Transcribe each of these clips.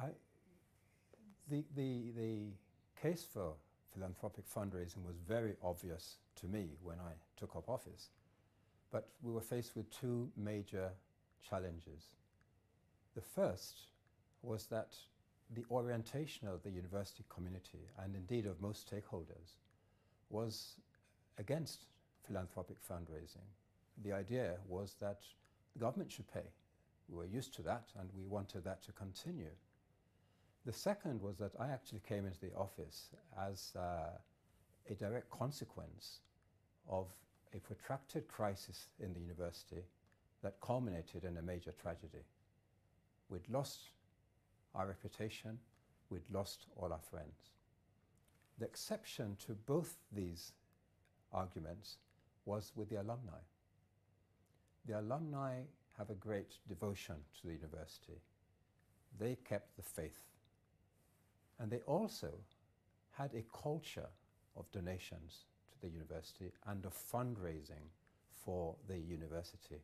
I, the case for philanthropic fundraising was very obvious to me when I took up office. But we were faced with two major challenges. The first was that the orientation of the university community, and indeed of most stakeholders, was against philanthropic fundraising. The idea was that the government should pay. We were used to that, and we wanted that to continue. The second was that I actually came into the office as a direct consequence of a protracted crisis in the university that culminated in a major tragedy. We'd lost our reputation, we'd lost all our friends. The exception to both these arguments was with the alumni. The alumni have a great devotion to the university. They kept the faith. And they also had a culture of donations to the university and of fundraising for the university.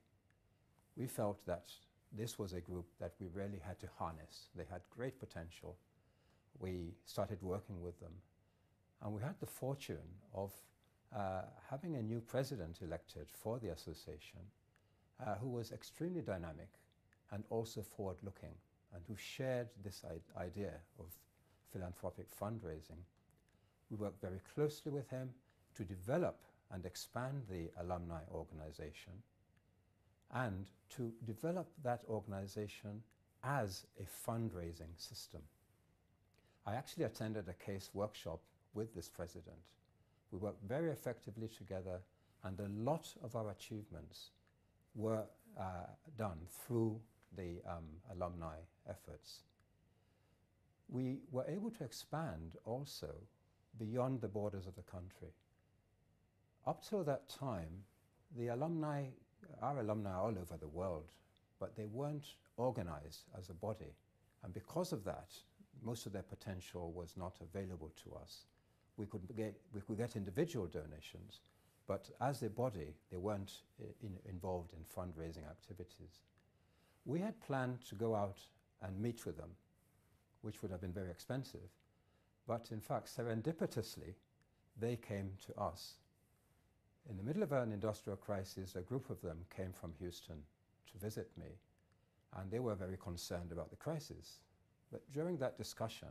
We felt that this was a group that we really had to harness. They had great potential. We started working with them. And we had the fortune of having a new president elected for the association who was extremely dynamic and also forward-looking, and who shared this idea of philanthropic fundraising. We worked very closely with him to develop and expand the alumni organization, and to develop that organization as a fundraising system. I actually attended a case workshop with this president. We worked very effectively together, and a lot of our achievements were done through the alumni efforts. We were able to expand also beyond the borders of the country. Up till that time, the alumni, our alumni are all over the world, but they weren't organized as a body. And because of that, most of their potential was not available to us. We could get individual donations, but as a body, they weren't involved in fundraising activities. We had planned to go out and meet with them, which would have been very expensive. But in fact, serendipitously, they came to us. In the middle of an industrial crisis, a group of them came from Houston to visit me, and they were very concerned about the crisis. But during that discussion,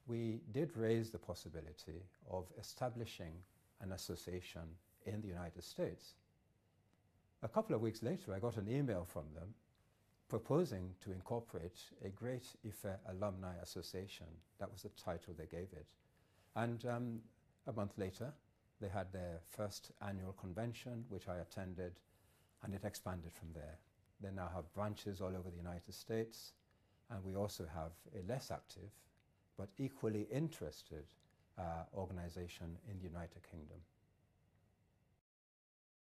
we did raise the possibility of establishing an association in the United States. A couple of weeks later, I got an email from them proposing to incorporate a Great Ife Alumni Association. That was the title they gave it. And a month later, they had their first annual convention, which I attended, and it expanded from there. They now have branches all over the United States, and we also have a less active, but equally interested organization in the United Kingdom.